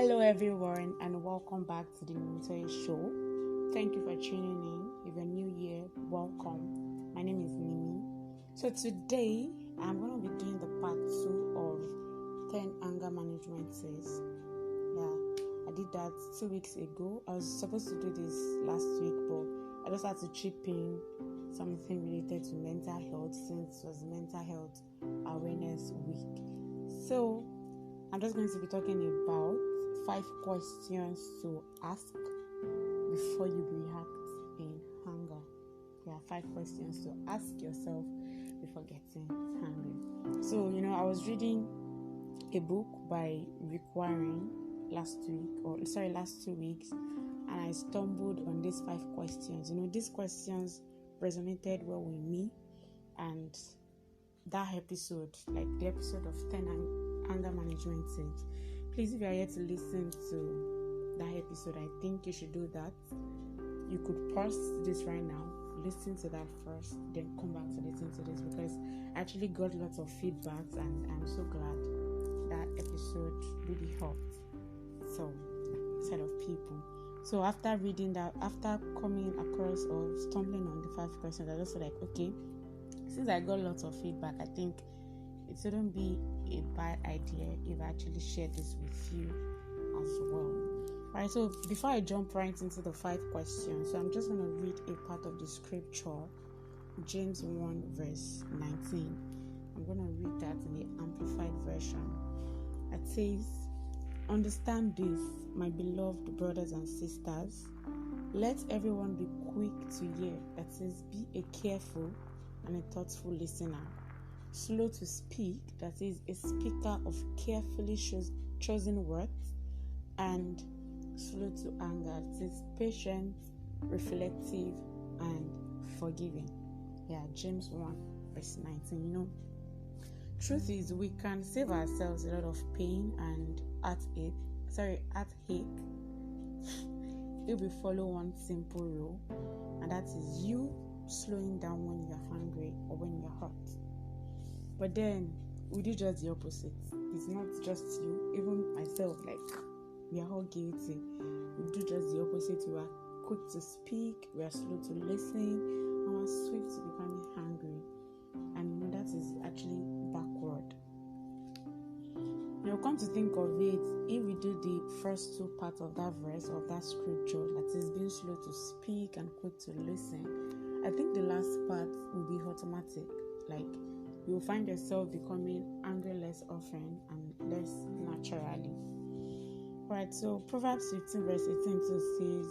Hello everyone and welcome back to the Mentor Show. Thank you for tuning in. If you're new here, welcome. My name is Nimi. So today I'm going to be doing the part 2 of 10 anger management tips. I did that 2 weeks ago. I was supposed to do this last week, but I just had to chip in something related to mental health since it was Mental Health Awareness Week. So I'm just going to be talking about 5 questions to ask before you react in anger. 5 questions to ask yourself before getting angry. So, I was reading a book by Rick Warren last 2 weeks, and I stumbled on these 5 questions. These questions resonated well with me, and that episode, like the episode of 10 anger management tips. Please, if you are here to listen to that episode, I think you should do that. You could pause this right now, listen to that first, then come back to listen to this, because I actually got lots of feedbacks and I'm so glad that episode really helped some set of people. So after reading that, after coming across or stumbling on the 5 questions, I just feel like, okay, since I got lots of feedback, I think it shouldn't be a bad idea if I actually share this with you as well. Alright, so before I jump right into the 5 questions, so I'm just going to read a part of the scripture, James 1 verse 19. I'm going to read that in the Amplified version. It says, "Understand this, my beloved brothers and sisters. Let everyone be quick to hear, that is, be a careful and a thoughtful listener. Slow to speak, that is, a speaker of carefully chosen words, and slow to anger, that is, patient, reflective, and forgiving." James 1 verse 19. Truth is, we can save ourselves a lot of pain and heartache if we follow one simple rule, and that is you slowing down when you're hungry or when you're hurt. But then we do just the opposite. It's not just you, even myself, we are all guilty. We do just the opposite. We are quick to speak, we are slow to listen, and we are swift to becoming angry. And that is actually backward. Come to think of it, if we do the first 2 parts of that verse, of that scripture, that is being slow to speak and quick to listen, I think the last part will be automatic. You will find yourself becoming angry less often and less naturally. Alright, so Proverbs 15 verse 18 says,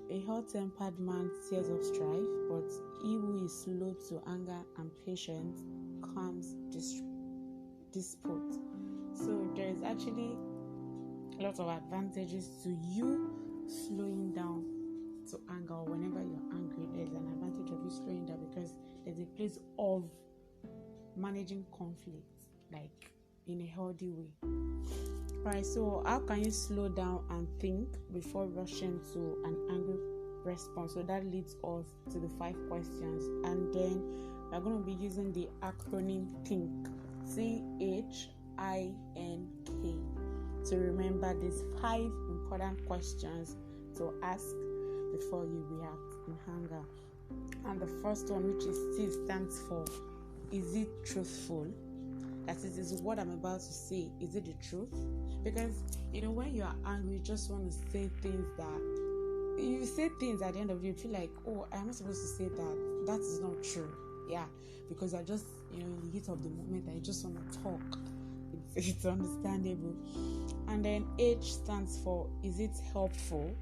"A hot-tempered man stirs up strife, but he who is slow to anger and patient calms dispute." So there is actually a lot of advantages to you slowing down to anger, or whenever you're angry, there's an advantage of you slowing down, because there's a place of managing conflict, in a healthy way. Right, so how can you slow down and think before rushing to an angry response? So that leads us to the 5 questions, and then we're going to be using the acronym THINK, THINK, to remember these 5 important questions to ask before you react in anger. And the first one, which stands for, is it truthful? That is what I'm about to say, is it the truth? Because when you are angry, you just want to say things that you say things at the end of the day, you feel like, oh, I'm not supposed to say that. That is not true. Because I just in the heat of the moment, I just want to talk. It's understandable. And then H stands for, is it helpful?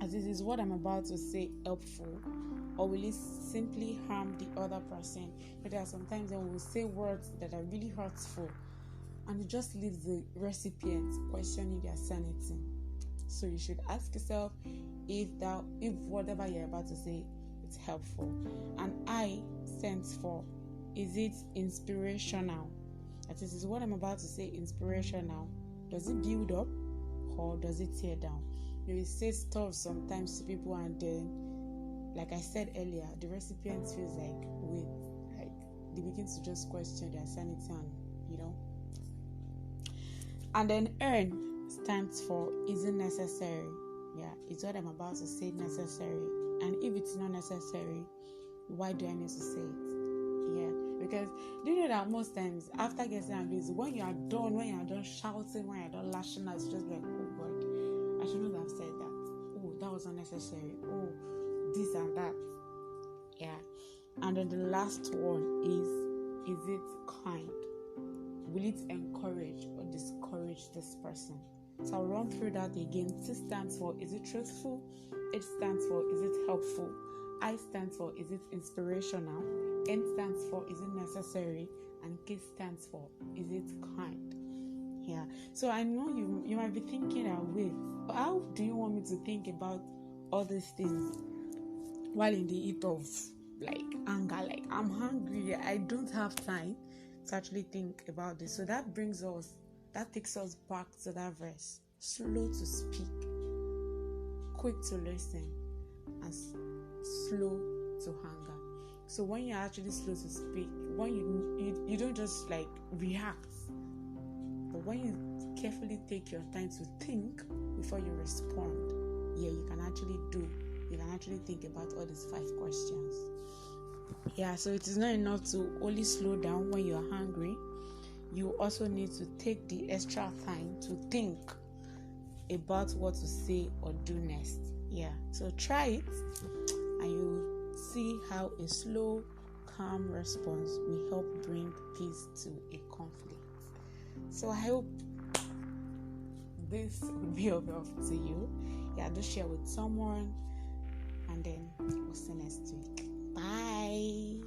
As this is what I'm about to say helpful, or will it simply harm the other person? But there are sometimes when we'll say words that are really hurtful, and it just leaves the recipient questioning their sanity. So you should ask yourself if whatever you're about to say is helpful. And I stands for, is it inspirational? That is what I'm about to say inspirational. Does it build up or does it tear down? You will say stuff sometimes to people, and then, like I said earlier, the recipient feels they begin to just question their sanity, and And then earn stands for isn't necessary. Yeah, it's what I'm about to say necessary. And if it's not necessary, why do I need to say it? Yeah, because do you know that most times after getting angry, when you are done shouting, when you're done lashing out, it's just like, oh God, I should not have said that. Oh, that was unnecessary. Oh, this and that. Yeah. And then the last one is it kind? Will it encourage or discourage this person? So I'll run through that again. T stands for is it truthful? H stands for is it helpful? I stands for is it inspirational? N stands for is it necessary? And K stands for is it kind? Yeah. So I know you might be thinking, wait, how do you want me to think about all these things while in the heat of like anger? Like, I'm hungry, I don't have time to actually think about this. So that takes us back to that verse: slow to speak, quick to listen, and slow to anger. So when you're actually slow to speak, when you don't just like react, but when you carefully take your time to think before you respond, you can actually think about all these 5 questions. Yeah, so it is not enough to only slow down when you're hungry. You also need to take the extra time to think about what to say or do next. Yeah, so try it and you see how a slow, calm response will help bring peace to a conflict. So I hope this will be of help to you. Yeah, do share with someone, and then we'll see next week. Bye.